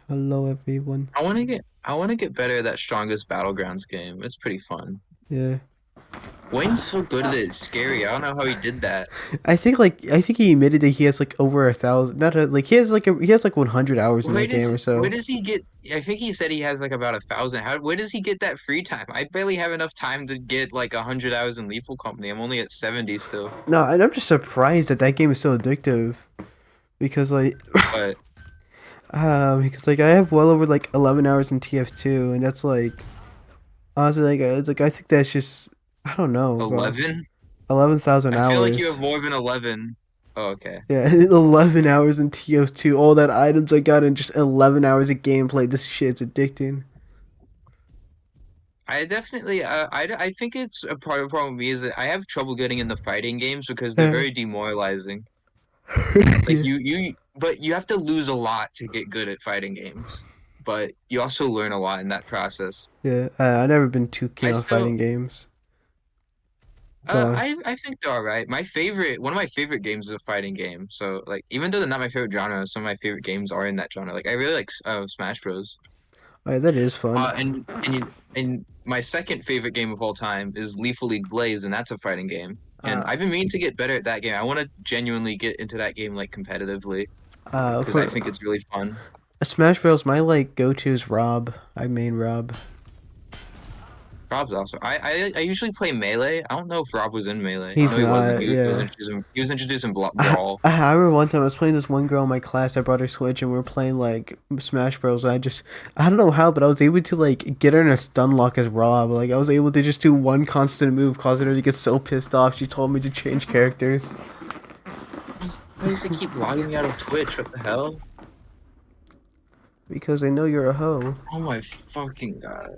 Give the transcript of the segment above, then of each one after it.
Hello, everyone. I want to get better at that strongest battlegrounds game. It's pretty fun. Yeah, Wayne's so good at it. It's scary. I don't know how he did that. I think he admitted that he has like over 1,000. Not a, like he has like 100 hours in Where that game does or where so. does he get? I think he said he has like about 1,000. Where does he get that free time? I barely have enough time to get like 100 hours in Lethal Company. I'm only at 70 still. No, and I'm just surprised that that game is so addictive because But I have well over like 11 hours in TF2, and that's like honestly it's like I think that's just I don't know, bro. 11? 11,000 I feel like you have hours. more than 11. Oh, okay. Yeah, 11 hours in TF2. All that items I got in just 11 hours of gameplay. This shit's addicting. I definitely I think it's a part of the problem with me is that I have trouble getting in the fighting games because they're Uh, very demoralizing. Like yeah. but you have to lose a lot to get good at fighting games. But you also learn a lot in that process. Yeah, I never been too keen I on still, fighting games. Go on. I think they're all right. One of my favorite games is a fighting game. So like, even though they're not my favorite genre, some of my favorite games are in that genre. Like, I really like Smash Bros. Alright, that is fun. And my second favorite game of all time is Lethal League Blaze, and that's a fighting game. And Uh, I've been meaning to get better at that game. I want to genuinely get into that game like competitively because I for think it's really fun. Smash Bros, my like go-to is Rob. I main Rob. Rob's also. I usually play Melee. I don't know if Rob was in Melee. He's No, he wasn't. not. He was Yeah. introduced in Brawl. I remember one time I was playing this one girl in my class. I brought her Switch and we were playing like Smash Bros. And I don't know how, but I was able to like get her in a stun lock as Rob. Like I was able to just do one constant move, causing her to get so pissed off. She told me to change characters Why does it keep logging me out of Twitch? What the hell? because they know you're a hoe. Oh my fucking god,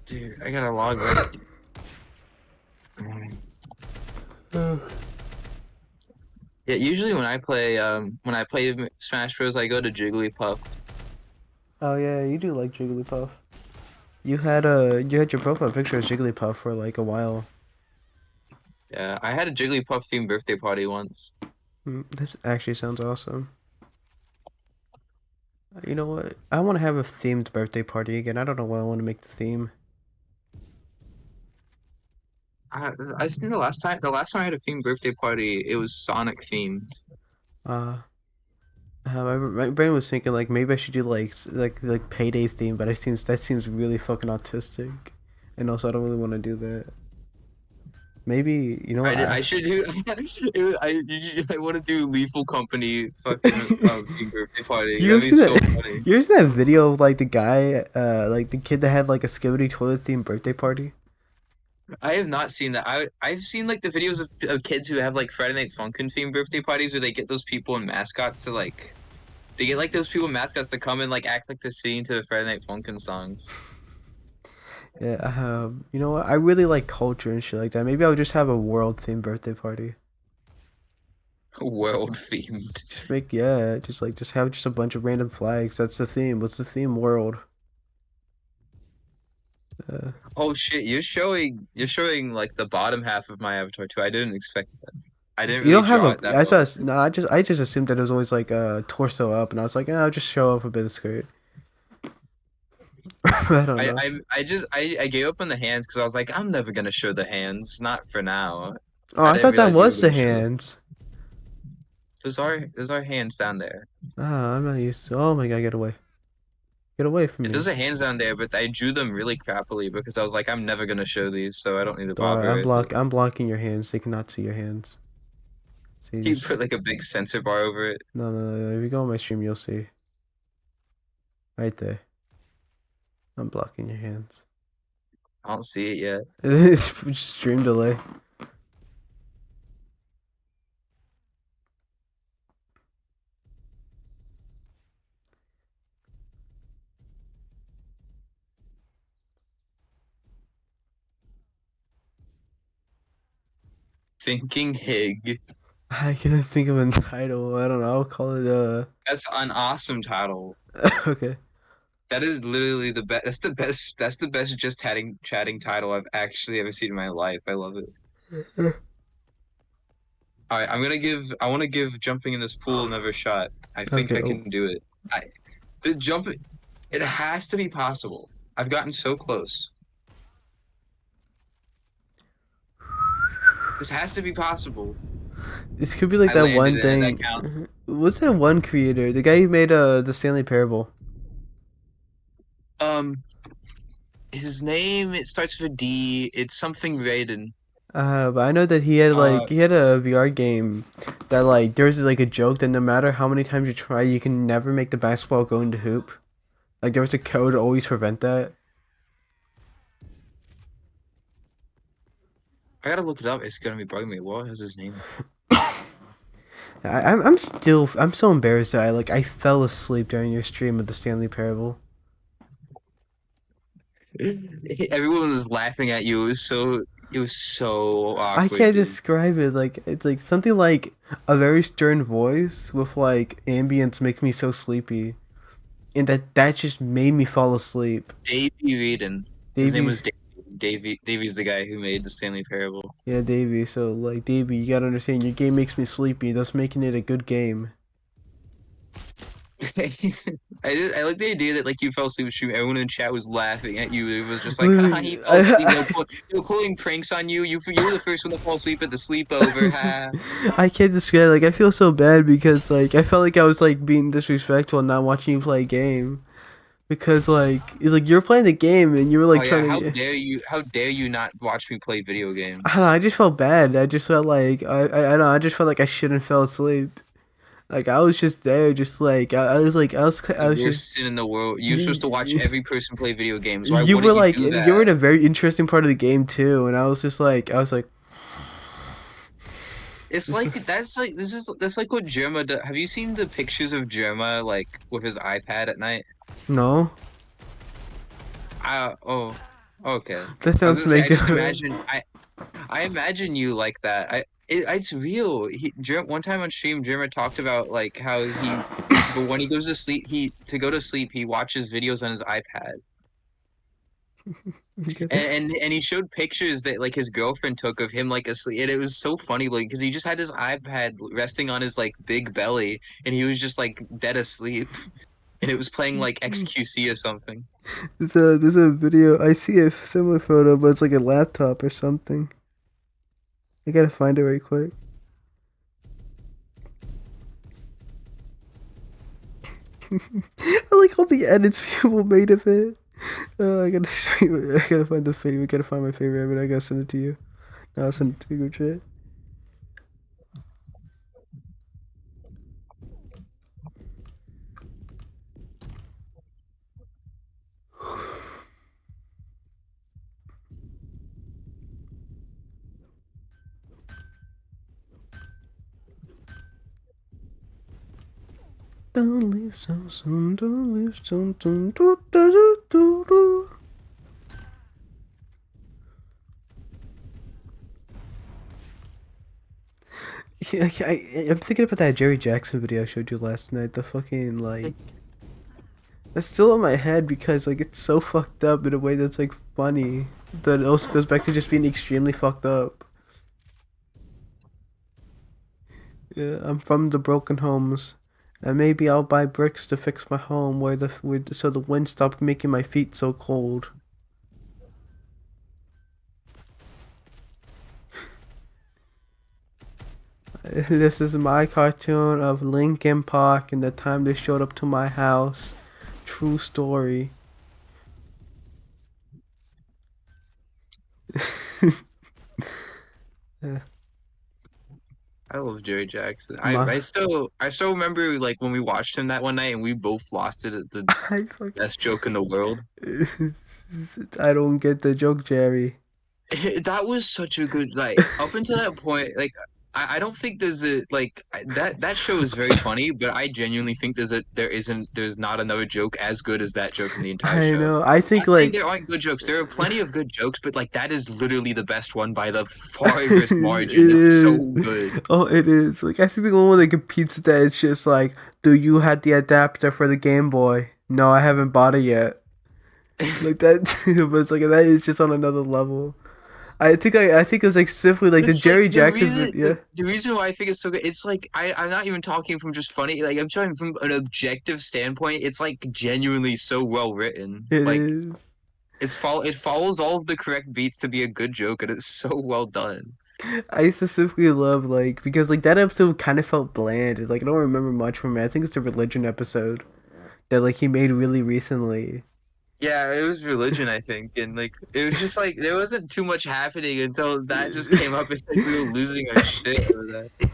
dude! I gotta log back. Yeah, usually when I play Smash Bros, I go to Jigglypuff. Oh yeah, you do like Jigglypuff. You had your profile picture as Jigglypuff for like a while. Yeah, I had a Jigglypuff themed birthday party once. This actually sounds awesome. You know what? I want to have a themed birthday party again. I don't know what I want to make the theme. I think the last time I had a themed birthday party, it was Sonic themed. Uh, my brain was thinking like maybe I should do like payday theme, but that seems really fucking autistic, and also I don't really want to do that. Maybe you know what? I should do. I want to do Lethal Company fucking themed birthday party. You That'd ever be see so that? funny. You ever see that video of like the guy, like the kid that had like a skibidi toilet themed birthday party? I have not seen that. I've seen like the videos of kids who have like Friday Night Funkin' themed birthday parties where they get those people and mascots to like they get like those people and mascots to come and like act like they're singing to the Friday Night Funkin' songs. Yeah, you know what? I really like culture and shit like that. Maybe I'll just have a world themed birthday party. World themed. Just make yeah, just have just a bunch of random flags. That's the theme. What's the theme? World. Uh, Oh shit, you're showing like the bottom half of my avatar too. I didn't expect that. I didn't you really don't have draw a. it that I well. just no. I just assumed that it was always like a torso up, and I was like, I'll just show off a bit of skirt. I don't know. I gave up on the hands because I was like, I'm never gonna show the hands, not for now. Oh, I I didn't thought that realize you were was the gonna show. hands. Those are hands down there. Ah, I'm not used to. Oh my god, get away from Yeah, me. those are hands down there, but I drew them really crappily because I was like, I'm never gonna show these, so I don't need to Don't worry, bother with it. I'm blocking your hands. They cannot see your hands. See, You just put like a big sensor bar over it. no. If you go on my stream, you'll see right there. I'm blocking your hands. I don't see it yet. It's just stream delay. Thinking Hig. I can't think of a title. I don't know. I'll call it That's an awesome title. okay. That is literally the best. That's the best. That's the best just chatting title I've actually ever seen in my life. I love it. All right, I'm gonna give. I want to give jumping in this pool another shot. I think Okay. I Oh, can do it. I the jump. It has to be possible. I've gotten so close. This has to be possible. This could be like I that landed one in it. That thing. counts. What's that one creator? The guy who made the Stanley Parable. Um, his name, it starts with a D. It's something Raiden. But I know that he had Uh, a VR game that like there's like a joke that no matter how many times you try, you can never make the basketball go into hoop. Like there was a code to always prevent that. I gotta look it up. It's gonna be bugging me. What is his name? I'm so embarrassed that I fell asleep during your stream of the Stanley Parable. Everyone was laughing at you. It was so I awkward, can't dude. describe it. Like it's like something like a very stern voice with like ambience make me so sleepy, and that just made me fall asleep. Davey Raiden. His name Davey, was Davey. Davey's the guy who made the Stanley Parable. yeah, Davey. So like Davey, you gotta understand your game makes me sleepy, thus making it a good game. I like the idea that like you fell asleep stream. Everyone in chat was laughing at you. It was just like, haha, Literally, he fell asleep. They were pulling pranks on you. You were the first one to fall asleep at the sleepover. Ha. I can't describe. Like I feel so bad because like I felt like I was like being disrespectful and not watching you play a game. Because like it's like you're playing the game and you were Oh like yeah, trying how to. dare you? How dare you not watch me play video I games? don't know, I just felt bad. I just felt like I don't know. I just felt like I shouldn't fell asleep. Like I was just there, just like I The was just. worst sin in the world. You're supposed to watch You, every person play video games. Why you were wouldn't you like do you were that? in a very interesting part of the game too, and I was like, It's this, like that's like what Jerma does. Have you seen the pictures of Jerma like with his iPad at night? no, Oh, okay. that I was sounds gonna say make. I just imagine I imagine you like that. It's real. One time on stream, Jerma talked about like how but when he goes to sleep, to go to sleep, he watches videos on his iPad. And he showed pictures that like his girlfriend took of him like asleep, and it was so funny like because he just had his iPad resting on his like big belly, and he was just like dead asleep, and it was playing like XQC or something. There's a video. I see a similar photo, but it's like a laptop or something. I gotta find it right quick. I like all the edits people made of it. I gotta find the favorite. Gotta find my favorite edit. I gotta send it to you. I'll send it to your chat. Don't leave so soon. Don't leave so soon. Do, do, do, do, do. Yeah, I'm thinking about that Jerry Jackson video I showed you last night. The fucking like that's still in my head because like it's so fucked up in a way that's like funny. That it also goes back to just being extremely fucked up. Yeah, I'm from the broken homes, and maybe I'll buy bricks to fix my home so the wind stopped making my feet so cold. This is my cartoon of Linkin Park and the time they showed up to my house. True story. Yeah, I love Jerry Jackson. my, I still remember like when we watched him that one night and we both lost it at the I fuck. best joke in the world. I don't get the joke, Jerry. That was such a good like up until that point like I don't think there's a like that show is very funny, but I genuinely think there's not another joke as good as that joke in the entire I show. know. I think Not saying like there aren't good jokes. There are plenty of good jokes, but like that is literally the best one by the farthest it margin. It's so is. good. Oh, it is. Like I think the only one that competes with that is just like, do you have the adapter for the Game Boy? No, I haven't bought it yet. Like that, but it's like that is just on another level. I think it was like specifically like the It's like Jerry Jackson's yeah. the reason why I think it's so good. It's like I'm not even talking from just funny. Like I'm talking from an objective standpoint. It's like genuinely so well written. It Like is. it follows all of the correct beats to be a good joke, and it's so well done. I specifically love like because like that episode kind of felt bland. It's, like I don't remember much from it. I think it's the religion episode that like he made really recently. Yeah, it was religion, I think, and like it was just like there wasn't too much happening until that just came up, and like we were losing our shit over that.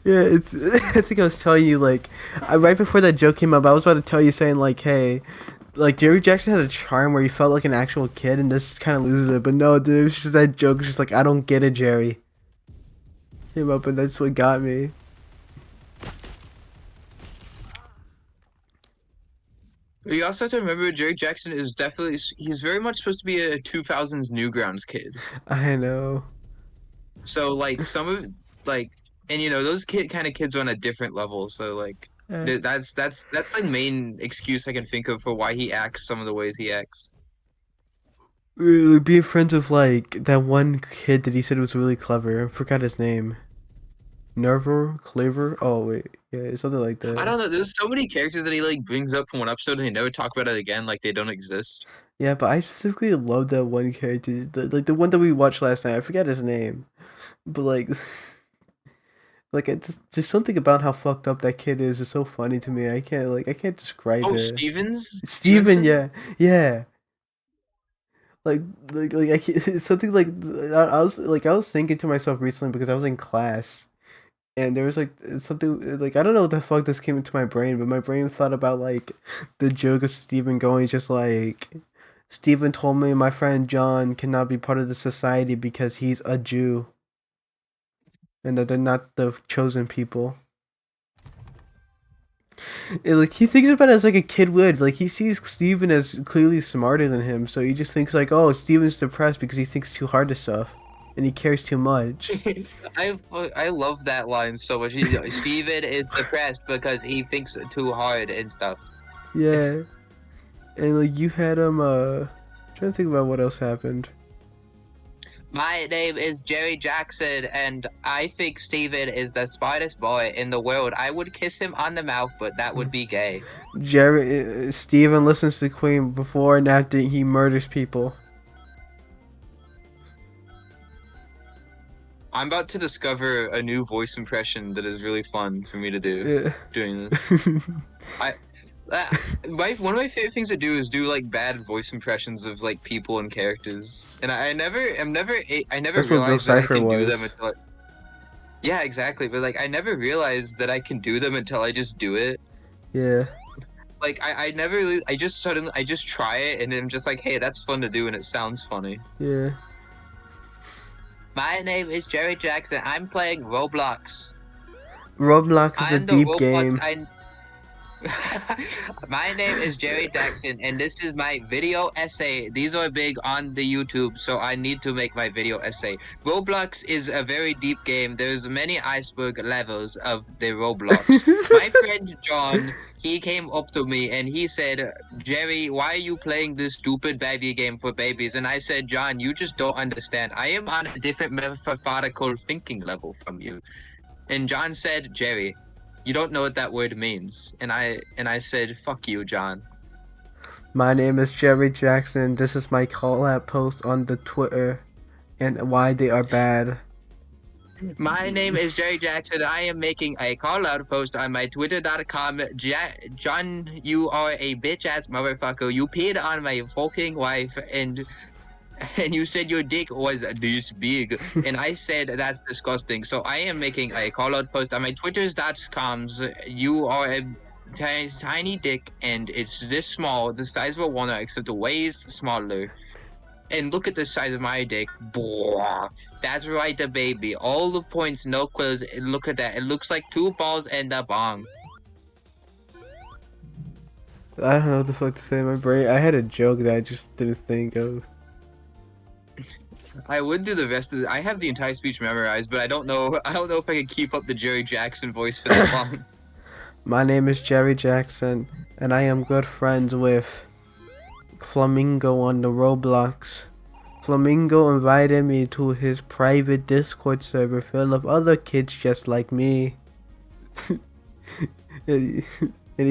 Yeah, it's. I think I was telling you like, right before that joke came up, I was about to tell you saying like, hey, like Jerry Jackson had a charm where he felt like an actual kid, and this kind of loses it. But no, dude, it was just that joke. It's just like I don't get it, Jerry. Came up, and that's what got me. You also have to remember Jerry Jackson is definitely he's very much supposed to be a 2000s Newgrounds kid. I know. So like some of like and you know those kind of kids are on a different level. So like Eh. that's the main excuse I can think of for why he acts some of the ways he acts. Being friends with like that one kid that he said was really clever. I forgot his name. Nerver, Clever. Oh wait, yeah, something like I that. don't know. There's so many characters that he like brings up from one episode and he never talk about it again, like they don't exist. Yeah, but I specifically love that one character, like the one that we watched last night. I forget his name, but like, like it's just something about how fucked up that kid is so funny to me. I can't describe Oh, it. Steven, Stevenson. yeah, yeah. Like like I can't, it's something like I was thinking to myself recently because I was in class and there was like something like I don't know what the fuck this came into my brain, but my brain thought about like the joke of Steven going just like Steven told me my friend John cannot be part of the society because he's a Jew and that they're not the chosen people. And, like he thinks about it as like a kid would. Like he sees Steven as clearly smarter than him, so he just thinks like, oh, Steven's depressed because he thinks too hard to stuff and he cares too much. I love that line so much. Steven is depressed because he thinks too hard and stuff. Yeah. And like you had him trying to think about what else happened. My name is Jerry Jackson, and I think Steven is the smartest boy in the world. I would kiss him on the mouth, but that would be gay. Steven listens to Queen before and after he murders people. I'm about to discover a new voice impression that is really fun for me to do Yeah. doing this. I one of my favorite things to do is do like bad voice impressions of like people and characters, and I never That's what Bill realized that I Cipher can do them was. until yeah, exactly. But like I never realized that I can do them until I just do it. Yeah. Like I never really, I just suddenly I just try it and I'm just like, hey, that's fun to do and it sounds funny. Yeah. My name is Jerry Jackson. I'm playing Roblox. Roblox is a I'm the deep Roblox. game. My name is Jerry Jackson, and this is my video essay. These are big on the YouTube, so I need to make my video essay. Roblox is a very deep game. There's many iceberg levels of the Roblox. My friend John, he came up to me and he said, Jerry, why are you playing this stupid baby game for babies? And I said, John, you just don't understand. I am on a different methodical thinking level from you. And John said, Jerry, you don't know what that word means. And I said, fuck you, John. My name is Jerry Jackson. This is my call out post on the Twitter and why they are bad. My name is Jerry Jackson. I am making a call out post on my twitter.com. John, you are a bitch ass motherfucker. You peed on my fucking wife and you said your dick was this big, and I said that's disgusting. So I am making a call out post on my twitters.coms. You are a tiny dick, and it's this small, the size of a walnut, except way smaller. And look at the size of my dick. Boah. That's right, the baby. All the points, no quiz. Look at that. It looks like 2 balls and a bong. I don't know what the fuck to say. My brain. I had a joke that I just didn't think of. I would do the rest of I have the entire speech memorized, but I don't know if I could keep up the Jerry Jackson voice for that long. My name is Jerry Jackson, and I am good friends with Flamingo on the Roblox. Flamingo invited me to his private Discord server full of other kids just like me. and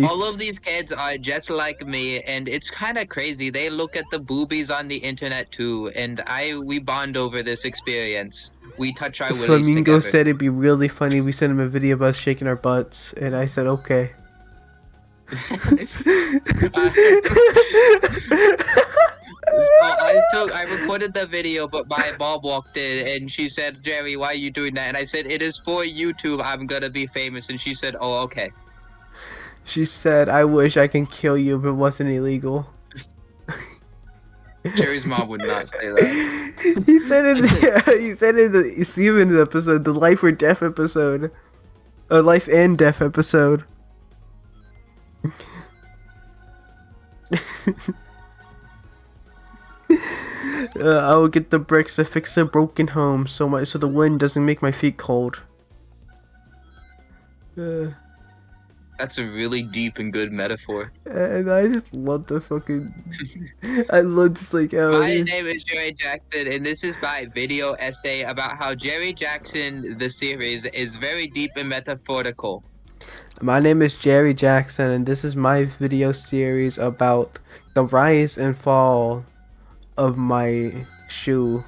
All he's of these kids are just like me, and it's kind of crazy. They look at the boobies on the internet too, and we bond over this experience. We touch our willies Flamingo together. said it'd be really funny. We sent him a video of us shaking our butts, and I said okay. I recorded the video, but my mom walked in and she said, "Jerry, why are you doing that?" And I said, "It is for YouTube. I'm gonna be famous." And she said, "Oh, okay." She said, "I wish I can kill you if it wasn't illegal." Jerry's mom would not say that. He said in the Steven episode, the life or death episode, a life and death episode. I will get the bricks to fix a broken home so the wind doesn't make my feet cold. That's a really deep and good metaphor. And I just love the fucking. I love just like how. My name is Jerry Jackson, and this is my video essay about how Jerry Jackson, the series, is very deep and metaphorical. My name is Jerry Jackson, and this is my video series about the rise and fall of my shoe.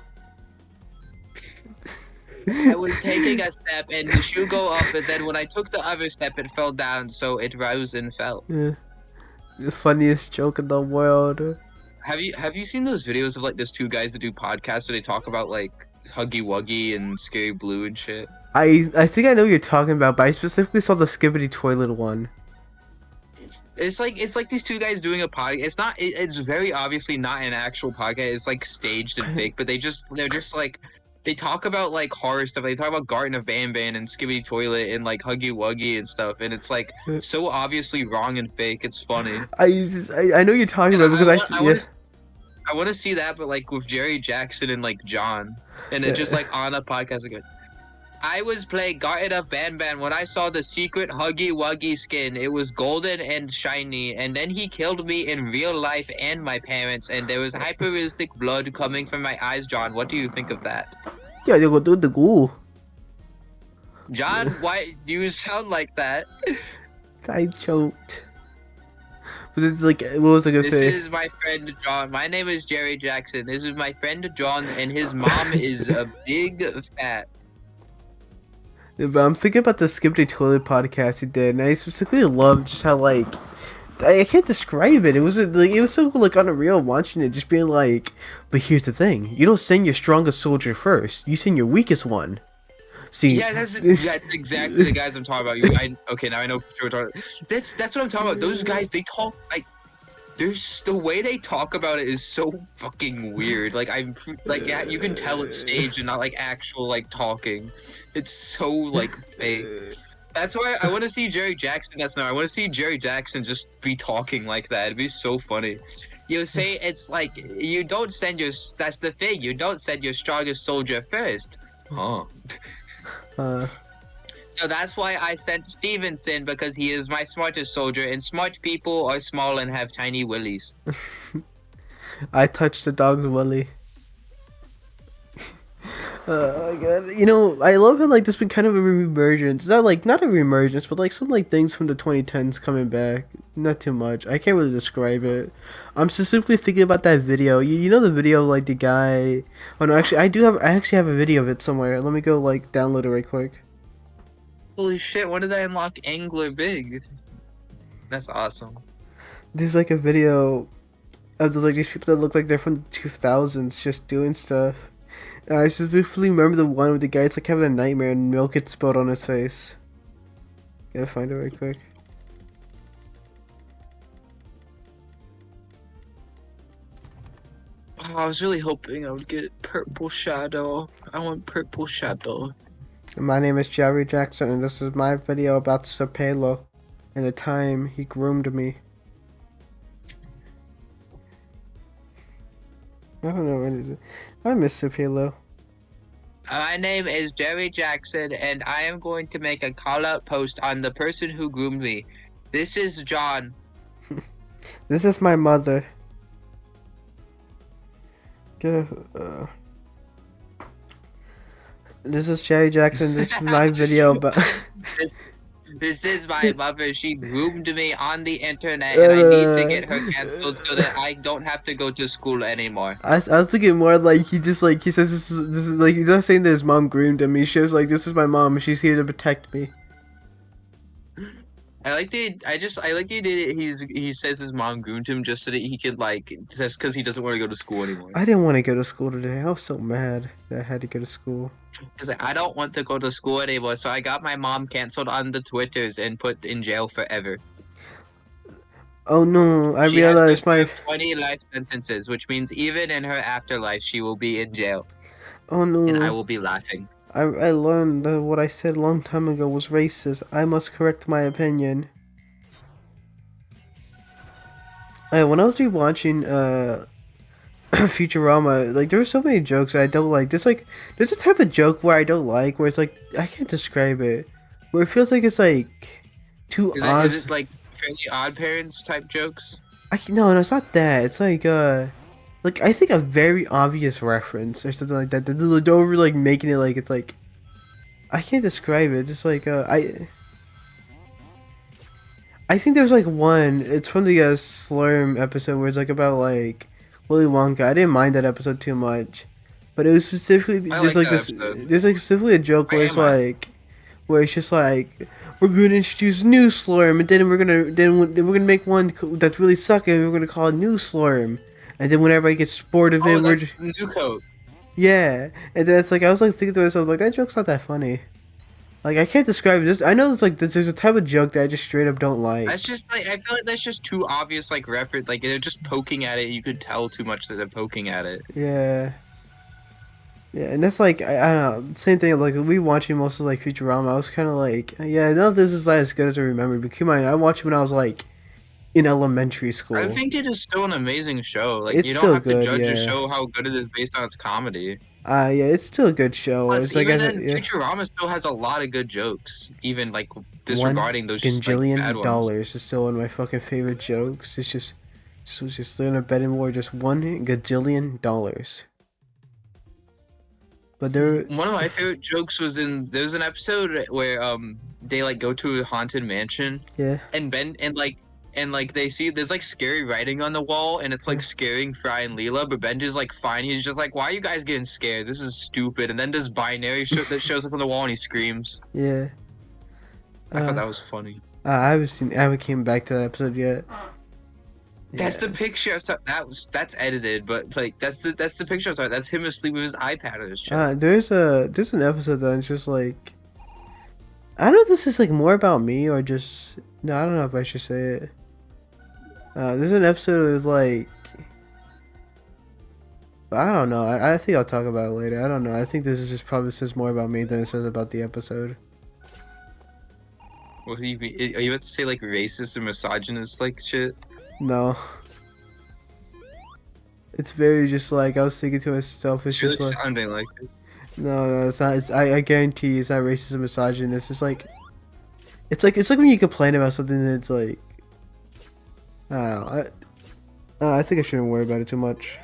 I was taking a step and the shoe go up, and then when I took the other step, it fell down, so it rose and fell. Yeah. The funniest joke in the world. Have you seen those videos of like those two guys that do podcasts where they talk about like Huggy Wuggy and Scary Blue and shit? I think I know what you're talking about, but I specifically saw the Skibbity Toilet one. It's like these two guys doing a podcast. It's very obviously not an actual podcast. It's like staged and fake, but they're just like they talk about like horror stuff. They talk about Garten of Banban and Skibbity Toilet and like Huggy Wuggy and stuff, and it's like so obviously wrong and fake. It's funny. I know you're talking about because I want to see that, but like with Jerry Jackson and like John, and then just like on a podcast again. I was playing Garten of Banban when I saw the secret Huggy Wuggy skin. It was golden and shiny, and then he killed me in real life and my parents, and there was hyper-realistic blood coming from my eyes. John, what do you think of that? Yeah, they go do the goo. John, why do you sound like that? I choked. But it's like, what was I gonna say? This is my friend John. My name is Jerry Jackson. This is my friend John, and his mom is a big fat. But I'm thinking about the Skibbity Toilet podcast he did, and I specifically loved just how like I can't describe it. It was so like unreal watching it, just being like, but here's the thing: you don't send your strongest soldier first; you send your weakest one. See, yeah, that's exactly the guys I'm talking about. Okay, now I know what you're talking about. That's what I'm talking about. Those guys, they talk like. The way they talk about it is so fucking weird. Like yeah, you can tell it's staged and not like actual like talking. It's so like fake. That's why I want to see Jerry Jackson. I want to see Jerry Jackson just be talking like that. It'd be so funny. You say it's like you don't send your. That's the thing. You don't send your strongest soldier first. Huh. So that's why I sent Stevenson, because he is my smartest soldier, and smart people are small and have tiny willies. I touched the dog's willy. Oh my god. You know, I love how like there's been kind of a reemergence. Not a reemergence, but like some like things from the 2010s coming back. Not too much. I can't really describe it. I'm specifically thinking about that video. You know the video of like the guy. Oh no, actually I actually have a video of it somewhere. Let me go like download it right quick. Holy shit, when did I unlock Angler Big? That's awesome. There's like a video of like these people that look like they're from the 2000s just doing stuff. And I specifically remember the one with the guy's like having a nightmare and milk gets spilled on his face. Gotta find it right quick. Oh, I was really hoping I would get Purple Shadow. I want Purple Shadow. My name is Jerry Jackson, and this is my video about Sapelo and the time he groomed me. I don't know what is it. I miss Sapelo. My name is Jerry Jackson, and I am going to make a call-out post on the person who groomed me. This is John. This is my mother. Yeah, this is Cherry Jackson. This is my video about. this, this is my mother. She groomed me on the internet, and I need to uh, get her canceled so that I don't have to go to school anymore. I was thinking more like he just like he says this is like he's not saying that his mom groomed him. He shows like this is my mom. She's here to protect me. I like the idea that he says his mom groomed him just so that he could like just because he doesn't want to go to school anymore. I didn't want to go to school today. I was so mad that I had to go to school. He's like, I don't want to go to school anymore, so I got my mom canceled on the Twitters and put in jail forever. Oh no! I She has to realized my. serve 20 life sentences, which means even in her afterlife, she will be in jail, Oh and I no! will be laughing. I learned that what I said a long time ago was racist. I must correct my opinion. When I was rewatching Futurama, like there were so many jokes I don't like. There's a type of joke where I don't like, where it's like I can't describe it, where it feels like it's like too Is it like Fairly Odd Parents type jokes? No, it's not that. It's like I think a very obvious reference or something like that. They don't really like making it like it's like I can't describe it. Just like I think there's like one. It's from the Slurm episode where it's like about like Willy Wonka. I didn't mind that episode too much, but it was specifically I there's like like that this. episode. There's like specifically a joke where I it's am on. like where it's just like we're gonna introduce new Slurm, and then we're gonna make one that's really sucky, and we're gonna call it new Slurm, and then when everybody gets bored of it, Oh, we're that's New Coat. yeah, and then it's like I was like thinking to myself like that joke's not that funny. Like I can't describe it. Just I know it's like there's a type of joke that I just straight up don't like. That's just like I feel like that's just too obvious, like reference. Like they're just poking at it. You could tell too much that they're poking at it. Yeah. Yeah, and that's like I don't know, same thing. Like we watching most of like Futurama, I was kind of like, yeah, none of this is like, as good as I remember. But keep in mind, I watched it when I was like in elementary school. I think it is still an amazing show. Like It's you don't still have good, to judge a yeah. show how good it is based on its comedy. Yeah, it's still a good show. Plus, It's like even then, yeah, Futurama still has a lot of good jokes, even like disregarding those like $1 bad ones. gajillion is still one of my fucking favorite jokes. It's just laying in bed and more, just $1 gajillion. But there, One of my favorite jokes was there's an episode where they like go to a haunted mansion yeah, and Ben and like they see there's like scary writing on the wall and it's like scaring Fry and Leela, but Benji's like fine. He's just like, why are you guys getting scared? This is stupid. And then this binary that shows up on the wall and he screams. yeah. I thought that was funny. I haven't came back to that episode yet. That's Yeah. the picture. That's edited, but like that's the picture. Sorry, that's him asleep with his iPad on his chest. There's an episode that's just like I don't know if this is like more about me or just no, I don't know if I should say it. There's an episode with like I don't know. I think I'll talk about it later. I don't know. I think this is just probably says more about me than it says about the episode. What do you mean? Are you about to say like racist or misogynist like shit? No. It's very just like I was thinking to myself. It's It's really just like sounding like it. no, it's not. I guarantee it's not racist or misogynist. It's like it's like when you complain about something that's like I don't know. I think I shouldn't worry about it too much.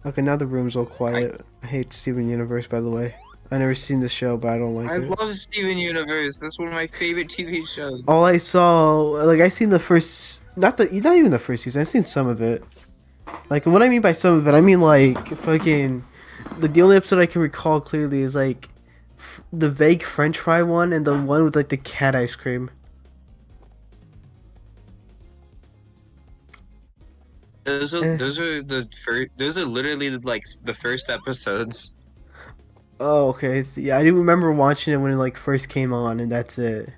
Okay, now the room's all quiet. I hate Steven Universe, by the way. I never seen this show, but I don't like I it. love Steven Universe. That's one of my favorite TV shows. All I saw, like, I seen the first, not even the first season. I seen some of it. Like, what I mean by some of it, I mean like fucking. The only episode I can recall clearly is like the vague French fry one and the one with like the cat ice cream. Those Eh. are literally like the first episodes. Oh, okay. Yeah, I didn't remember watching it when it like first came on, and that's it.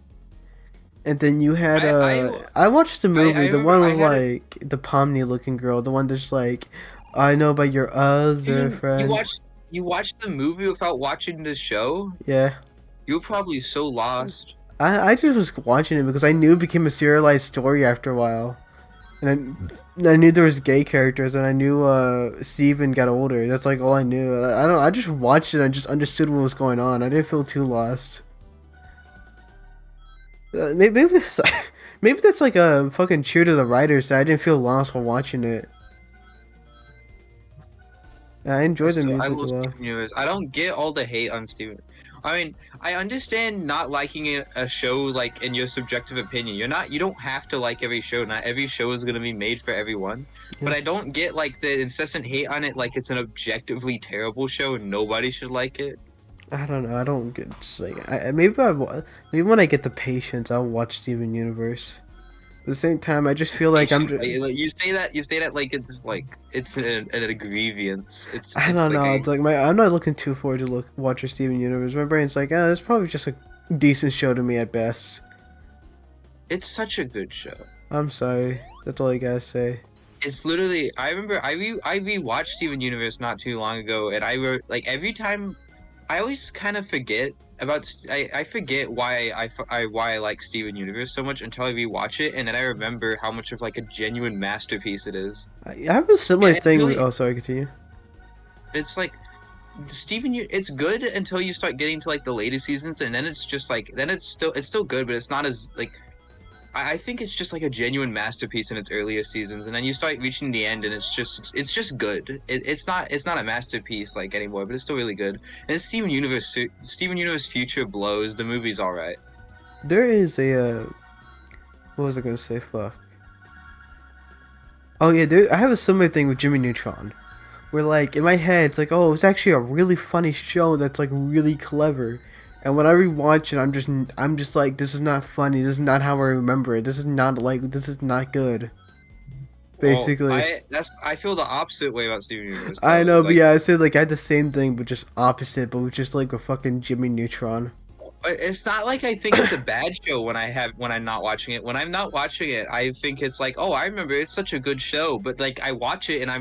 And then you had I watched the movie, the remember one I with had like the Pomni looking girl, the one that's like, I know about your other friend. You watched the movie without watching the show? Yeah. You were probably so lost. I just was watching it because I knew it became a serialized story after a while. And I knew there was gay characters, and I knew Steven got older. That's like all I knew. I just watched it and I just understood what was going on. I didn't feel too lost. Maybe this, maybe that's like a fucking cheer to the writers that I didn't feel lost while watching it. I enjoy the I music a love lot. Steven Universe. I don't get all the hate on Steven. I mean, I understand not liking a show like in your subjective opinion. You don't have to like every show. Not every show is gonna be made for everyone. Yeah. But I don't get like the incessant hate on it like it's an objectively terrible show and nobody should like it. I don't know. I don't get it's like maybe when I get the patience, I'll watch Steven Universe. At the same time, I just feel like I'm. Patience, like, you say that like it's an grievance. I It's don't like know. a It's like I'm not looking too forward to watch a Steven Universe. My brain's like, it's probably just a decent show to me at best. it's such a good show. I'm sorry. That's all I gotta say. It's literally I remember I rewatched Steven Universe not too long ago and I wrote like every time I always kind of forget about I forget why I like Steven Universe so much until I rewatch it and then I remember how much of like a genuine masterpiece it is. I have a similar And it's thing. really Oh, sorry. Continue. it's like it's good until you start getting to like the later seasons and then it's just like then it's still good but it's not as like I think it's just like a genuine masterpiece in its earlier seasons, and then you start reaching the end, and it's just good. It's not a masterpiece like anymore, but it's still really good. And Steven Universe Future blows. The movie's all right. There is a. What was I gonna say? Fuck. Oh yeah, I have a similar thing with Jimmy Neutron, where like in my head it's like, oh, it's actually a really funny show that's like really clever, and when I rewatch it, I'm just like, this is not funny. This is not how I remember it. This is not good. Basically, I feel the opposite way about Steven Universe. I Though. know, It's but like yeah, I said like I had the same thing, but just opposite, but with just like a fucking Jimmy Neutron. it's not like I think it's a bad show when I'm not watching it. When I'm not watching it, I think it's like, oh, I remember it's such a good show. But like I watch it and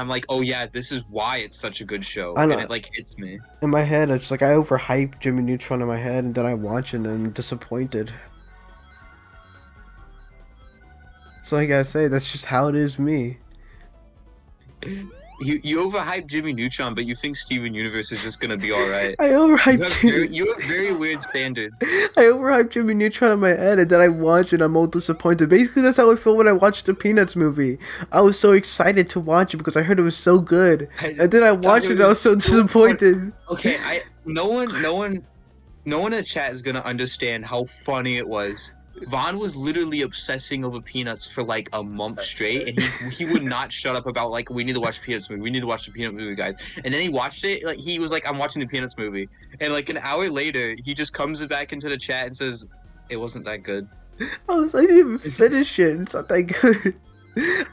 I'm like, oh yeah, this is why it's such a good show, I and know. it like hits me. In my head, it's like I overhype Jimmy Neutron in my head, and then I watch it and I'm disappointed. So I gotta say, that's just how it is me. You overhype Jimmy Neutron, but you think Steven Universe is just gonna be all right. I overhyped You have very weird standards. I overhyped Jimmy Neutron in my head, and then I watch it, I'm all disappointed. Basically, that's how I feel when I watched the Peanuts movie. I was so excited to watch it because I heard it was so good, and then I watched it, and I was so disappointed. Okay, no one in the chat is gonna understand how funny it was. Vaughn was literally obsessing over Peanuts for like a month straight, and he would not shut up about like we need to watch the Peanuts movie. We need to watch the Peanuts movie, guys. And then he watched it. Like he was like, I'm watching the Peanuts movie, and like an hour later, he just comes back into the chat and says, "It wasn't that good." I didn't even finish it. It's not that good.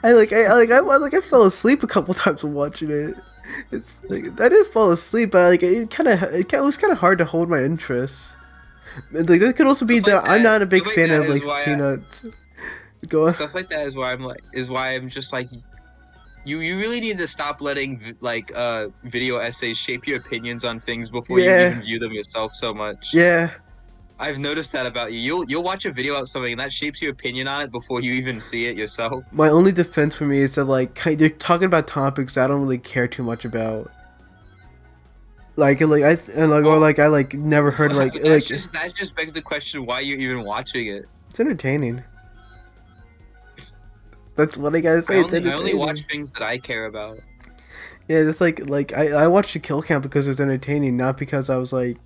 I fell asleep a couple times when watching it. It's like I didn't fall asleep, but like it was kind of hard to hold my interest. And, like that could also be Stuff like that I'm not a big stuff fan that of is like why Peanuts. Go on. Stuff like that is why I'm just like you really need to stop letting like video essays shape your opinions on things before you Yeah. even view them yourself so much. Yeah. I've noticed that about you. You'll watch a video about something and that shapes your opinion on it before you even see it yourself. My only defense for me is that like they're talking about topics I don't really care too much about. Like I never heard like that just begs the question why you're even watching it. it's entertaining. That's what I gotta say. It's I entertaining. only watch things that I care about. Yeah, that's like I watched the kill count because it was entertaining, not because I was like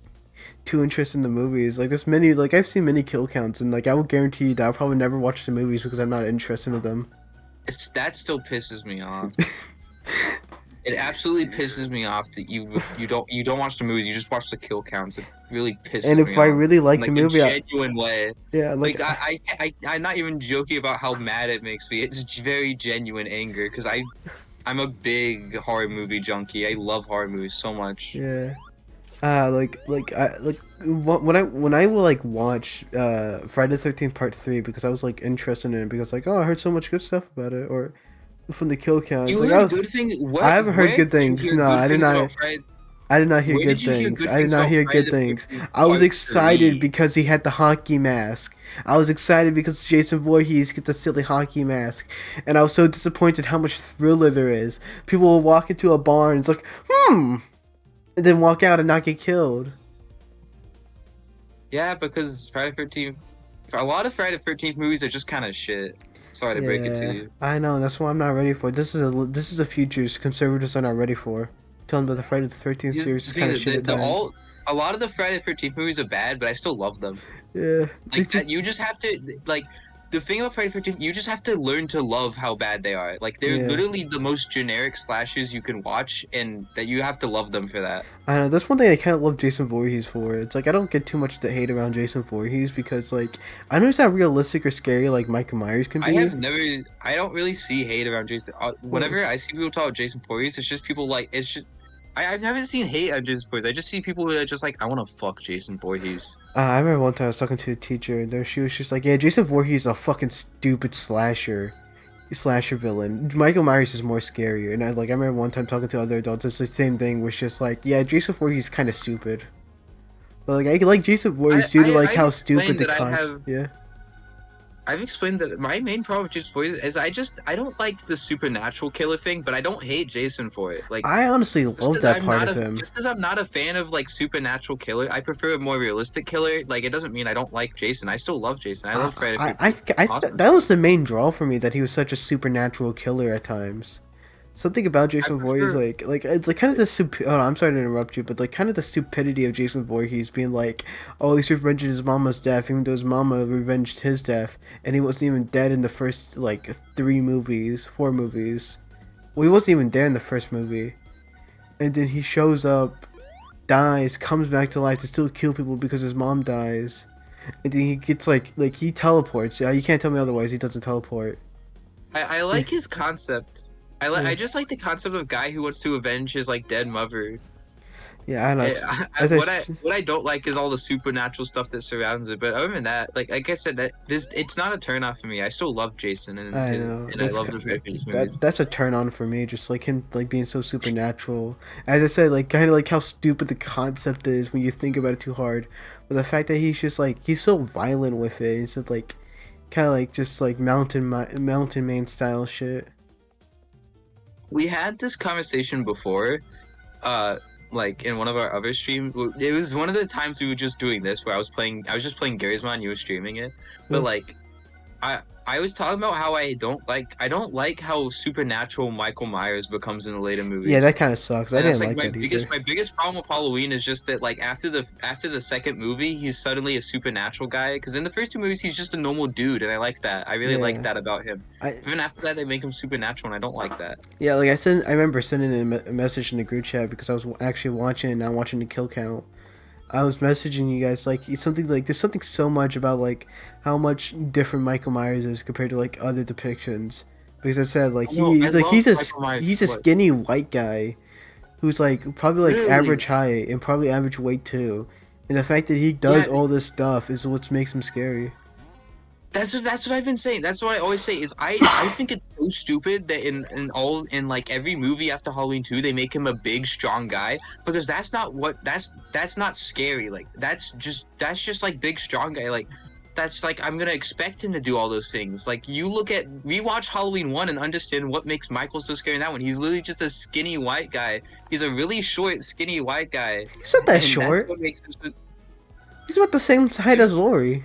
too interested in the movies. Like there's many like I've seen many kill counts, and like I will guarantee you that I'll probably never watch the movies because I'm not interested in them. That still pisses me off. It absolutely pisses me off that you don't watch the movies. You just watch the kill counts. It really pisses me off. And if I really like the movie, a genuine way. yeah, I'm not even joking about how mad it makes me. It's very genuine anger because I'm a big horror movie junkie. I love horror movies so much. yeah. When I will like watch Friday the 13th Part 3 because I was like interested in it because like I heard so much good stuff about it, or from the kill count. You Like heard good things? I haven't heard good things. No, I did not. I did not hear Where good did you hear things. good I did things not about hear Friday good the things. 13th I was Part excited 3? because he had the hockey mask. I was excited because Jason Voorhees gets a silly hockey mask, and I was so disappointed how much thriller there is. People will walk into a bar and it's like, and then walk out and not get killed. Yeah, because Friday the 13th A lot of Friday the 13th movies are just kind of shit. Sorry to break it to Yeah, you. I know. That's what I'm not ready for. This is a future conservatives are not ready for. Telling them that the Friday the 13th Here's series the is kind thing: of that shit at times. a lot of the Friday the 13th movies are bad, but I still love them. Yeah, they Like just that, you just have to like the thing about Friday the 13th. You just have to learn to love how bad they are. Like they're yeah. literally the most generic slashers you can watch, and that you have to love them for that. I know that's one thing I kind of love Jason Voorhees for. It's like I don't get too much to hate around Jason Voorhees because like I know he's not realistic or scary like Michael Myers can I be. have never, I don't really see hate around Jason. Well, Whenever I see people talk about Jason Voorhees, it's just people like it's just. I've never seen hate on Jason Voorhees. I just see people who are just like, I want to fuck Jason Voorhees. I remember one time I was talking to a teacher and there she was just like, "Yeah, Jason Voorhees is a fucking stupid slasher villain. Michael Myers is more scarier." And I remember one time talking to other adults, it's the same thing. Was just like, "Yeah, Jason Voorhees is kind of stupid." But like I like Jason Voorhees due to like I've how stupid explained the that yeah. I've explained that my main problem with Jason Voorhees is I don't like the supernatural killer thing, but I don't hate Jason for it. Like I honestly love that part of him. just because I'm not a fan of like supernatural killer, I prefer a more realistic killer. Like it doesn't mean I don't like Jason. I still love Jason. I love Friday. Awesome. That was the main draw for me that he was such a supernatural killer at times. Something about I Jason Voorhees, prefer. like it's like kind of the oh, I'm sorry to interrupt you, but like kind of the stupidity of Jason Voorhees being like, oh, he's revenging his mama's death, even though his mama revenged his death, and he wasn't even dead in the first like 4 movies. Well, he wasn't even there in the first movie, and then he shows up, dies, comes back to life to still kill people because his mom dies, and then he gets like he teleports. Yeah, you can't tell me otherwise. He doesn't teleport. I like his concept. Yeah. I just like the concept of a guy who wants to avenge his like dead mother. Yeah, I know. As What I don't like is all the supernatural stuff that surrounds it. But other than that, like I said, that this it's not a turn off for me. I still love Jason I know. and I love the Freddy movies. That's a turn on for me. Just like him, like being so supernatural. As I said, like kind of like how stupid the concept is when you think about it too hard. But the fact that he's just like he's so violent with it, instead of like kind of like just like mountain man style shit. We had this conversation before, like in one of our other streams. It was one of the times we were just doing this where I was just playing Garry's Mod and you were streaming it. But Hmm. like, I was talking about how I don't like how supernatural Michael Myers becomes in the later movies. Yeah, that kind of sucks. I And that's didn't like like that either. my biggest problem with Halloween is just that like after the second movie he's suddenly a supernatural guy, because in the first 2 movies he's just a normal dude, and I like that. I really like Yeah. that about him. I Even after that they make him supernatural, and I don't like that. Yeah, like I remember sending a message in the group chat because I was actually watching and not watching the kill count. I was messaging you guys like it's something like there's something so much about like how much different Michael Myers is compared to like other depictions. Because I said like No, I love Michael Myers. he's a What? skinny white guy who's like probably like Really? average height and probably average weight too. And the fact that he does Yeah. all this stuff is what makes him scary. That's what I've been saying. That's what I always say is I think it's so stupid that in like every movie after Halloween 2 they make him a big strong guy, because that's not scary. Like that's just like big strong guy. Like that's like I'm gonna expect him to do all those things. Like you rewatch Halloween 1 and understand what makes Michael so scary in that one. He's literally just a skinny white guy. He's a really short, skinny white guy. He's not that And short. That's what makes him so, He's about the same height as Lori.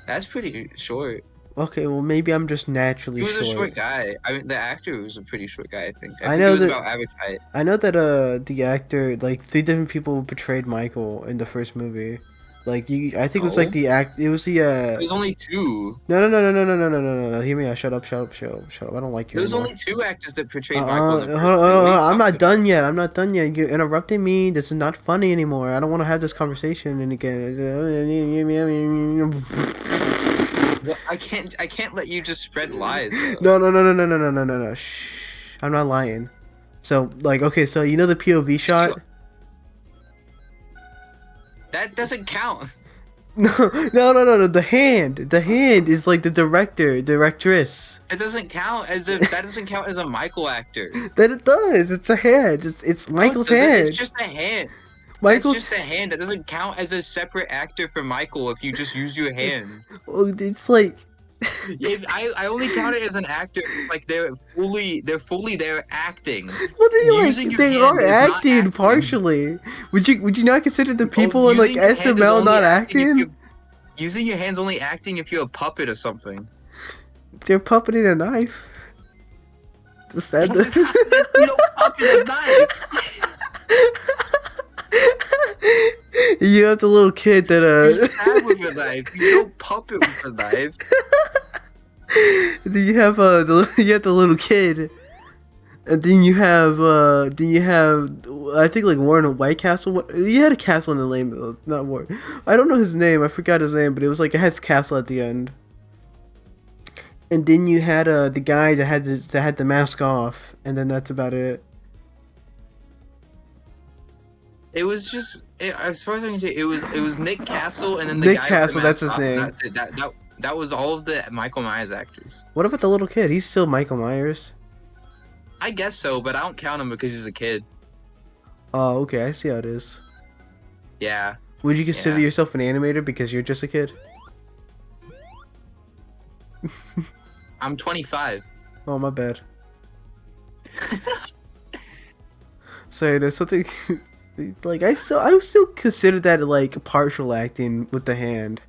that's pretty short. Okay, well maybe I'm just naturally He was short. a short guy. I mean, the actor was a pretty short guy, I think. I think know he was that- about average height. I know that the actor like 3 different people portrayed Michael in the first movie. Like I think it was like No? it was the There's only 2. no. Hear me out. Shut up. I don't like you There was anymore. only 2 actors that portrayed Michael in the Hold first on. movie. I'm not done yet. You're interrupting me. This is not funny anymore. I don't want to have this conversation and again. Well, I can't let you just spread lies. Though. No. Shh. I'm not lying. So like okay, so you know the POV shot? That doesn't count. No. The hand is like the directress. That doesn't count as a Michael actor. That it does. It's a hand. It's Michael's No, it doesn't. hand. It's just a hand. Michael's. It's just a hand. That doesn't count as a separate actor for Michael if you just use your hand. Oh, it's like. Yeah, I only count it as an actor like they're fully there acting. Well, Using your they hand are is not acting acting. partially. Would you not consider the people in like Using your hand is SML only not acting if acting? you- Using your hands only acting if you're a puppet or something. They're puppeting a knife. The sad. That's not, you don't puppet a knife. You have the little kid that You stab with a knife. You don't puppet with a knife. Then you have you have the little kid, and then you have I think like War in a White Castle. What you had a castle in the name, not War. I don't know his name. I forgot his name, but it was like it had castle at the end. And then you had the guy that had the mask off, and then that's about it. It was just as far as I can say, it was Nick Castle and then the Nick guy Castle, with the that's mask his off, and name. that's it. That was all of the Michael Myers actors. What about the little kid? He's still Michael Myers. I guess so, but I don't count him because he's a kid. Oh, okay, I see how it is. Yeah. Would you consider Yeah. yourself an animator because you're just a kid? I'm 25. Oh, my bad. Sorry, there's something like I would still consider that like partial acting with the hand.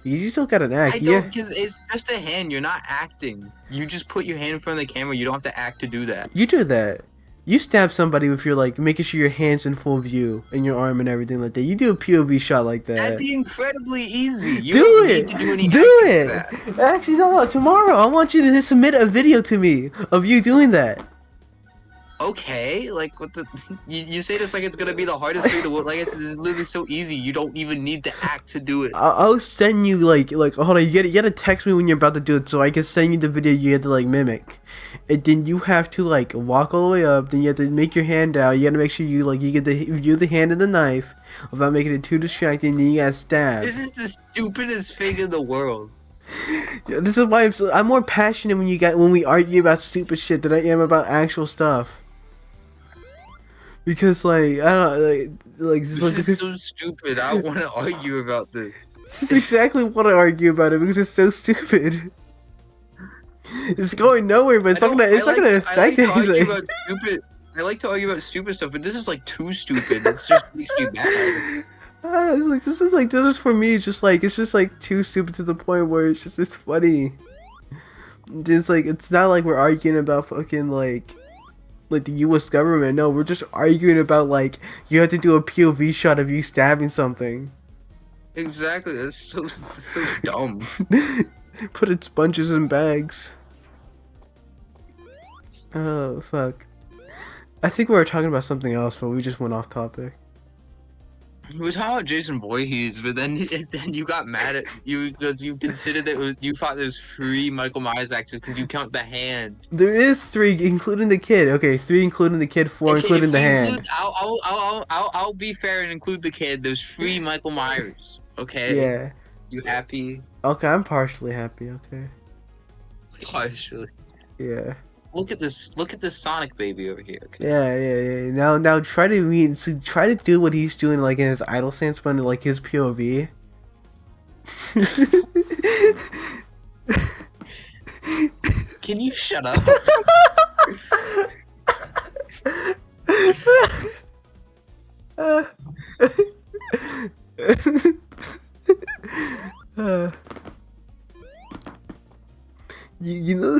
You still got an act, I yeah. don't, because it's just a hand. You're not acting. You just put your hand in front of the camera. You don't have to act to do that. You do that. You stab somebody with your like making sure your hands in full view and your arm and everything like that. You do a POV shot like that. That'd be incredibly easy. You do don't it. need to do any Do acting for it. that. Actually, no. Tomorrow, I want you to submit a video to me of you doing that. Okay, like what the you say this like it's gonna be the hardest thing in the world. Like it's literally so easy. You don't even need to act to do it. I'll send you like hold on. You gotta text me when you're about to do it so I can send you the video you have to like mimic, and then you have to like walk all the way up. Then you have to make your hand out. You gotta make sure you get the view the hand and the knife without making it too distracting. Then you gotta stab. This is the stupidest thing in the world. Yeah, this is why I'm more passionate when we argue about stupid shit than I am about actual stuff. Because like I don't like This is so stupid. I don't want to argue about this. This is exactly what I argue about it because it's so stupid. It's going nowhere, but it's not gonna affect anything. I like to argue about stupid stuff, but this is like too stupid. It just makes me mad. This is for me. It's just like too stupid to the point where it's funny. It's not like we're arguing about fucking like the U.S. government. No, we're just arguing about like you have to do a POV shot of you stabbing something. Exactly. That's so dumb. Put in sponges in bags. Oh fuck. I think we were talking about something else, but we just went off topic. We were talking about Jason Voorhees, but then you got mad at you because you considered that you thought there was 3 Michael Myers actors because you count the hand. There is 3, including the kid. Okay, 3 including the kid, 4 Okay, including if the you hand. include- I'll be fair and include the kid. There's 3 Michael Myers. Okay. Yeah. You happy? Okay, I'm partially happy. Okay. Partially. Yeah. Look at this Sonic baby over here. Okay. Yeah. Now try to do what he's doing like in his idle stance, but in, like his POV. Can you shut up? You know,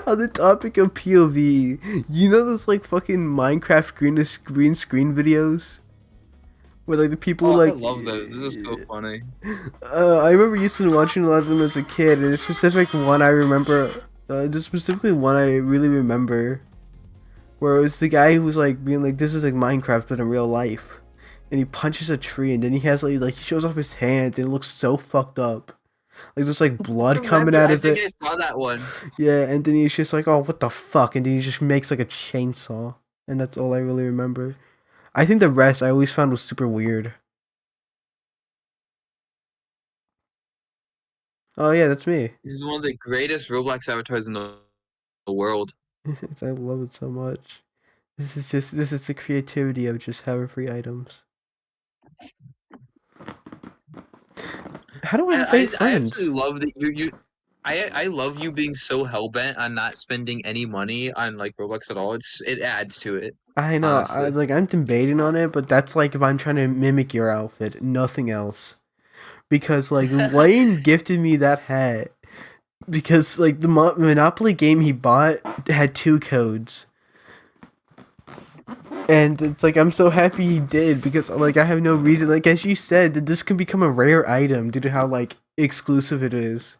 on the topic of POV, you know those like fucking Minecraft green screen videos? Where like the people Oh, like I love those. This is so funny. I remember used to watching a lot of them as a kid, and the specific one I remember, just specifically one I really remember, where it was the guy who was like being like, "This is like Minecraft but in real life," and he punches a tree, and then he has like he shows off his hands, and it looks so fucked up, like there's like blood coming out of I think it. I saw that one. Yeah, and then he's just like, "Oh, what the fuck," and then he just makes like a chainsaw, and that's all I really remember. I think the rest I always found was super weird. Oh yeah, that's me. This is one of the greatest Roblox avatars in the world. I love it so much. This is the creativity of just having free items. How do I invite I friends? actually love that I love you being so hellbent on not spending any money on like Roblox at all. It adds to it. I know. Honestly. I'm debating on it, but that's like if I'm trying to mimic your outfit, nothing else. because like Wayne gifted me that hat because like the Monopoly game he bought had 2 codes. And it's like I'm so happy he did because like I have no reason, like as you said, that this can become a rare item due to how like exclusive it is.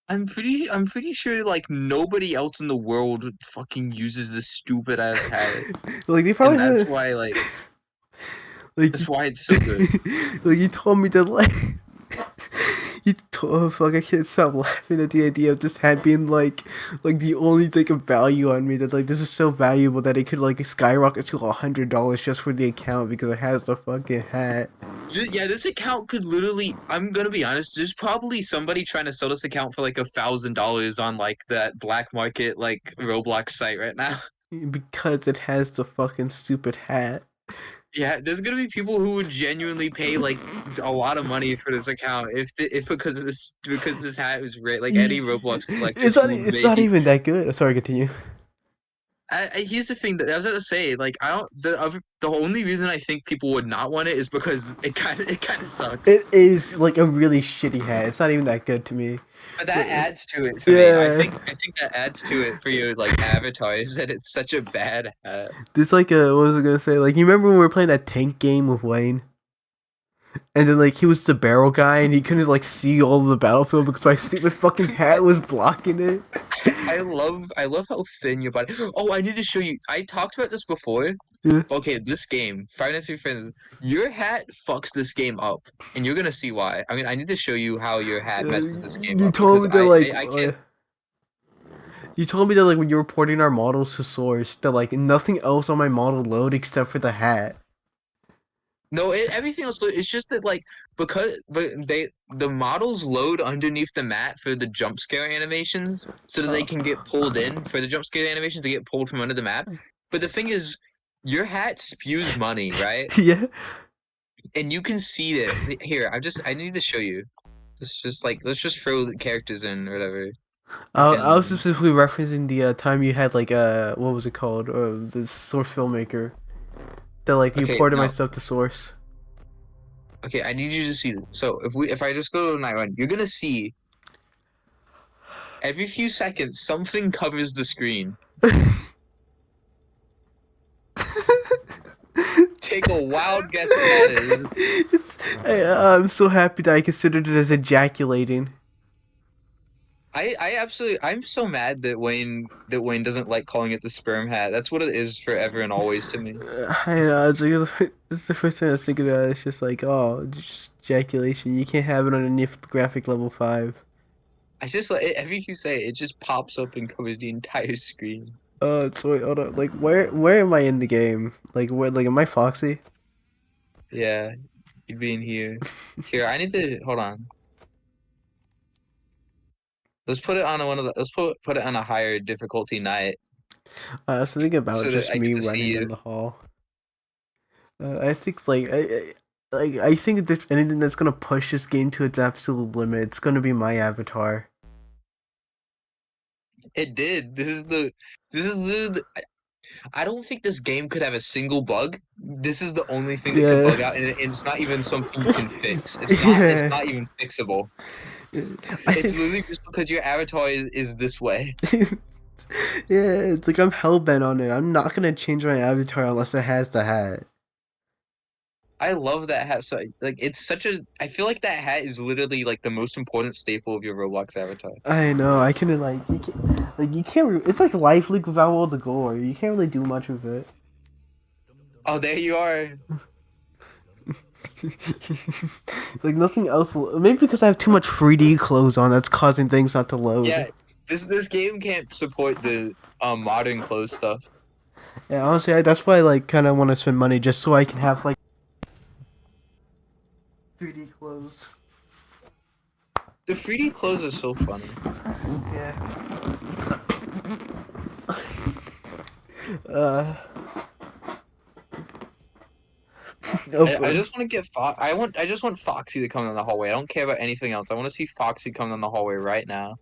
I'm pretty sure like nobody else in the world fucking uses this stupid ass hat, Like they and probably that's had why like like that's why it's so good. like you told me that like you told, oh, fuck, I can't stop laughing at the idea of this hat being like the only thing of value on me, that like this is so valuable that it could like skyrocket to $100 just for the account because it has the fucking hat. Yeah, this account could literally. I'm gonna be honest. There's probably somebody trying to sell this account for like $1,000 on like that black market like Roblox site right now. Because it has the fucking stupid hat. Yeah, there's gonna be people who would genuinely pay like a lot of money for this account if because this hat was like any Roblox collectors who would It's make not it. even that good. Sorry, continue. Here's the thing that I was gonna say. Like I don't the only reason I think people would not want it is because it kind of sucks. It is like a really shitty hat. It's not even that good to me. But that adds to it for me. I Yeah, think I think that adds to it for your like avatar is that it's such a bad hat. this like a what was I gonna say? Like you remember when we were playing that tank game with Wayne, and then like he was the barrel guy and he couldn't like see all of the battlefield because my stupid fucking hat was blocking it. I love how thin your body. Oh, I need to show you. I talked about this before. Yeah. Okay, this game, Five Nights at Freddy's, your hat fucks this game up, and you're gonna see why. I mean, I need to show you how your hat messes this game You up told because me that like I can't. you told me that like when you were porting our models to source that like nothing else on my model load except for the hat. No, everything else. It's just that like the models load underneath the mat for the jump scare animations, so that they Oh. can get pulled in for the jump scare animations to get pulled from under the map. But the thing is, your hat spews money, right? Yeah. And you can see it here. I need to show you. Let's just throw the characters in or whatever. I was Fucking specifically referencing the time you had like what was it called? The source filmmaker that like you okay, ported my no, stuff to source. okay. I need you to see. So if I just go to night one, you're gonna see every few seconds something covers the screen. Take a wild guess what that is. I'm so happy that I considered it as ejaculating. I'm so mad that Wayne doesn't like calling it the sperm hat. That's what it is forever and always to me. I know, it's like it's the first thing I was thinking about. It's just like, oh, just ejaculation. You can't have it underneath graphic level 5. I just like every you say it just pops up and covers the entire screen. So wait, hold on. Like, where am I in the game? Like, where? Like, am I Foxy? Yeah, you'd be in here. Here, I need to hold on. Let's put it on one of the. Let's put it on a higher difficulty night I was thinking about so that just I get me to see running you. down the hall. I think like I think if there's anything that's gonna push this game to its absolute limit, it's gonna be my avatar. It did. This is I don't think this game could have a single bug. This is the only thing that could Yeah. bug out, and it's not even something you can fix. It's Yeah. not even fixable. I It's think. literally just because your avatar is this way. Yeah, it's like I'm hell bent on it. I'm not gonna change my avatar unless it has the hat. I love that hat. So like it's such a. I feel like that hat is literally like the most important staple of your Roblox avatar. I know. I couldn't like you can't. It's like Life League without all the gore. You can't really do much with it. Oh, there you are. Like nothing else. Maybe because I have too much 3D clothes on, that's causing things not to Yeah, load. this game can't support the modern clothes stuff. Yeah, honestly, that's why I like kind of want to spend money just so I can have like 3D clothes. The 3D clothes are so funny. Yeah. Uh. Oh, I just want to get I just want Foxy to come down the hallway. I don't care about anything else. I want to see Foxy come down the hallway right now.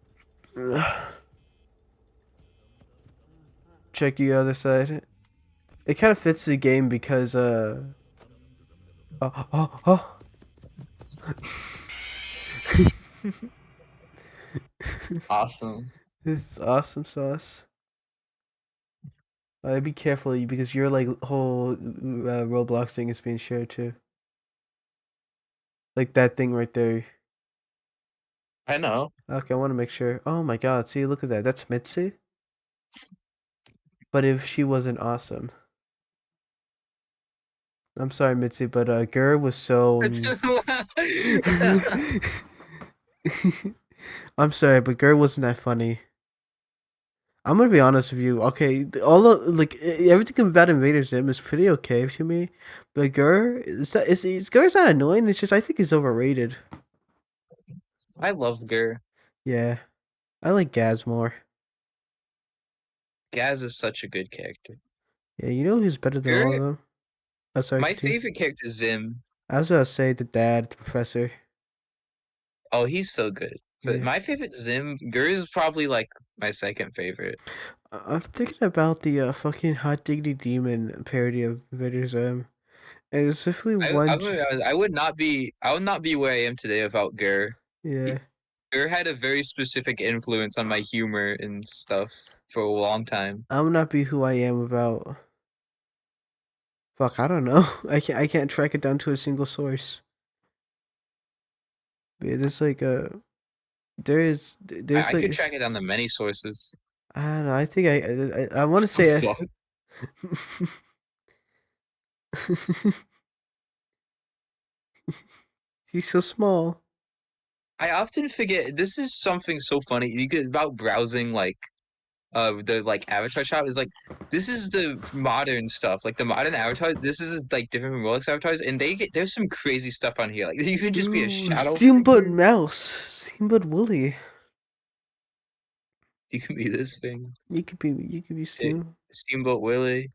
Check the other side. It kind of fits the game because oh. Awesome. It's awesome sauce. Be careful because your like whole Roblox thing is being shared too. Like that thing right there. I know. Okay, I want to make sure. Oh my god, see, look at that. That's Mitzi. But if she wasn't awesome. I'm sorry, Mitzi, but Gur was so. I'm sorry, but Gur wasn't that funny. I'm gonna be honest with you. Okay, all the like everything about Invader Zim is pretty okay to me, but Gur is Gur's not annoying. It's just I think he's overrated. I love Gur. Yeah, I like Gaz more. Gaz is such a good character. Yeah, you know who's better than all of Gur, them? Oh, sorry, my continue. favorite character is Zim. I was gonna say the dad, the professor. Oh, he's so good. But Yeah, my favorite Zim, Gur is probably like my second favorite. I'm thinking about the fucking Hot Diggity Demon parody of Invader Zim, and it's definitely I one. would I would not be where I am today without Gur. Yeah, Gur had a very specific influence on my humor and stuff for a long time. I would not be who I am without. Fuck, I don't know. I can't track it down to a single source. But yeah, there's like a there's I could like track it down to many sources. I don't know. I think I want to The say fuck? he's so small. I often forget this is something so funny. You get about browsing like the like avatar shop is like this is the modern stuff. Like the modern avatars, this is like different from Rolex avatars, and there's some crazy stuff on here. Like you can just be a Ooh, shadow Steamboat figure. Mouse, Steamboat Willie. You can be this thing. You could be Steam Steamboat Willie.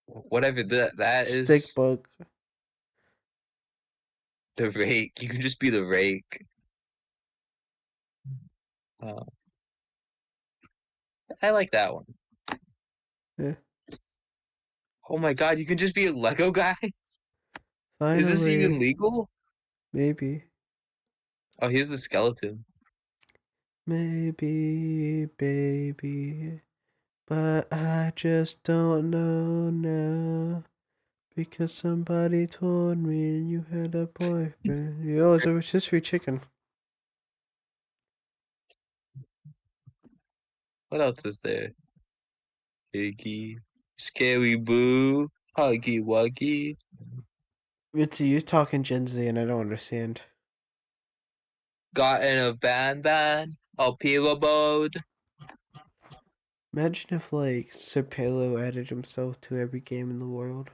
Whatever that is. Stickbug. The rake. You can just be the rake. Uh, I like that one. Yeah, Oh my god, you can just be a Lego guy? Is this even finally, legal? maybe, Oh, here's the skeleton. maybe, baby, but I just don't know now. Because somebody told me you had a boyfriend. Yo, it's a rotisserie chicken. What else is there? Piggy. Scary Boo. Huggy Wuggy. Mitzi, you're talking Gen Z and I don't understand. Got in a band. A Pila mode. Imagine if, like, Sir Palo added himself to every game in the world.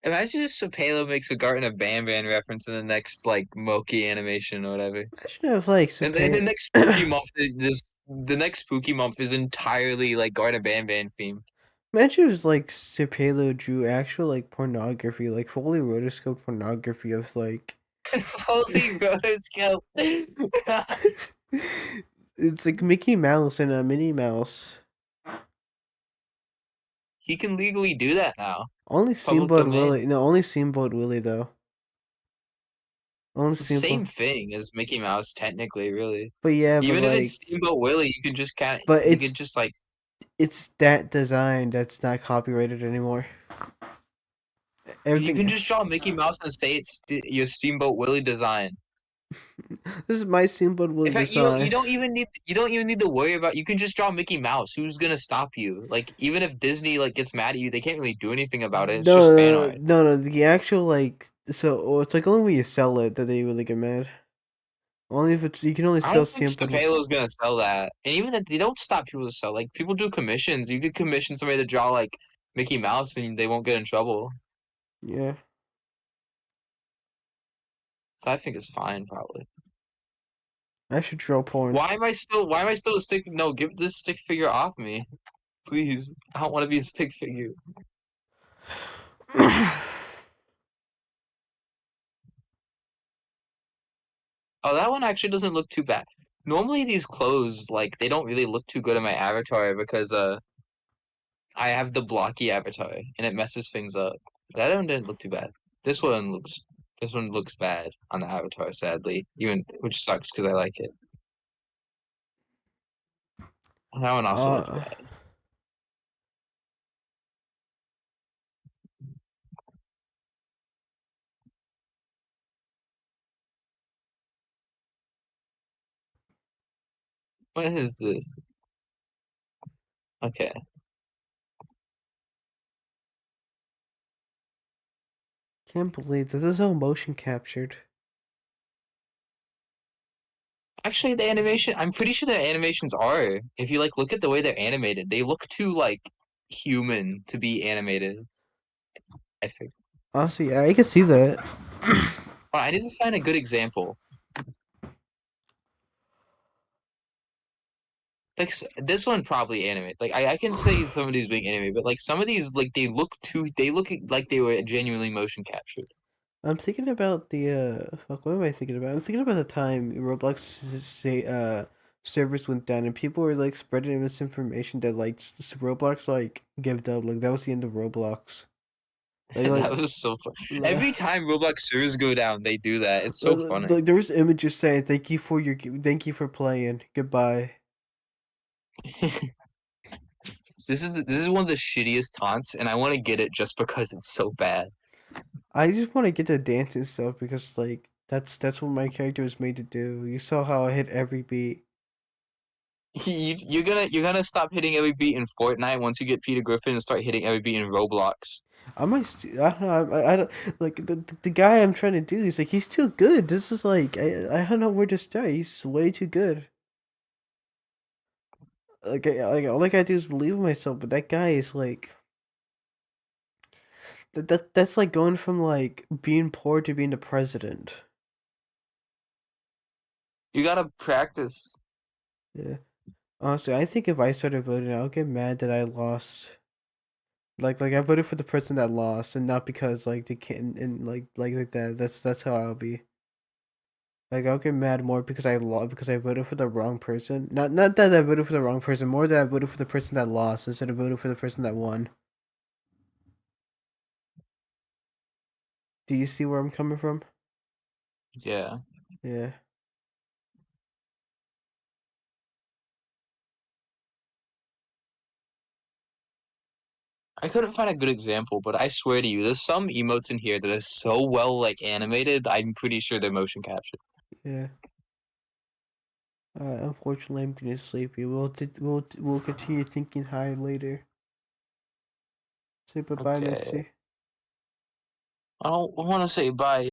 Imagine if Sapelo makes a Garten of Banban reference in the next like Moki animation or whatever. Imagine if, like, Sir And then the Palo. next spooky month is this the next spooky month is entirely like Garten of Banban themed. Imagine if, like, Sir Palo drew actual, like, pornography, like, fully rotoscope pornography of, like. Holy rotoscope. It's like Mickey Mouse and a Minnie Mouse. He can legally do that now. Only Public Steamboat domain. Willie. No, only Steamboat Willie, though. Only The same Steamboat. thing as Mickey Mouse, technically, really. But yeah, but Even if it's like. Steamboat Willie, you can just kind of, But you could just like, it's that design that's not copyrighted anymore. you can Everything. just draw Mickey Mouse and say it's your Steamboat Willie design. This is my Steamboat Willie In fact, design. you don't even need to worry about. You can just draw Mickey Mouse. Who's gonna stop you? Like even if Disney like gets mad at you, they can't really do anything about it. It's No, just fan no, art. no, no. The actual like it's like only when you sell it that they really get mad. Only if it's you can only I sell don't think Steamboat. Halo's gonna sell that. And even if they don't stop people to sell, like people do commissions. You could commission somebody to draw like Mickey Mouse, and they won't get in trouble. Yeah, So I think it's fine, probably. I should draw porn. Why am I still a stick? No, give this stick figure off me, please. I don't want to be a stick figure. Oh, that one actually doesn't look too bad. Normally these clothes, like, they don't really look too good in my avatar because I have the blocky avatar and it messes things up. That one didn't look too bad. This one looks This one looks bad on the avatar, sadly. Even which sucks because I like it. That one also looks Uh, bad. What is this? Okay. can't believe this is all motion captured. Actually, the animation, I'm pretty sure the animations are. If you like look at the way they're animated, they look too like human to be animated. I think. Honestly, yeah, I can see that. Oh, I need to find a good example. Like this one probably animated. Like I can say some of these being animated, but like some of these like they look like they were genuinely motion captured. I'm thinking about the fuck. What am I thinking about? I'm thinking about the time Roblox say servers went down and people were like spreading misinformation that like Roblox like gave up. Like that was the end of Roblox. That was so fun. Like, Every time Roblox servers go down, they do that. It's so funny. like there was images saying thank you for playing goodbye. This is one of the shittiest taunts, and I want to get it just because it's so bad. I just want to get the dancing stuff because like that's what my character was made to do. You saw how I hit every beat. You're gonna stop hitting every beat in Fortnite once you get Peter Griffin and start hitting every beat in Roblox. I don't know. I don't like the guy I'm trying to do. He's like he's too good. This is like I don't know where to start. He's way too good. Like all I gotta do is believe in myself. But that guy is like that's like going from like being poor to being the president. You gotta practice. Yeah. Honestly, I think if I started voting, I'll get mad that I lost. Like I voted for the person that lost, and not because like they can't and like that. That's how I'll be. Like I'll get mad more because I lost because I voted for the wrong person. Not that I voted for the wrong person, more that I voted for the person that lost instead of voting for the person that won. Do you see where I'm coming from? Yeah. Yeah. I couldn't find a good example, but I swear to you, there's some emotes in here that are so well like animated. I'm pretty sure they're motion captured. Yeah. Unfortunately, I'm getting sleepy. We'll continue thinking high later. Say bye bye, Okay. Mitzi. I don't want to say bye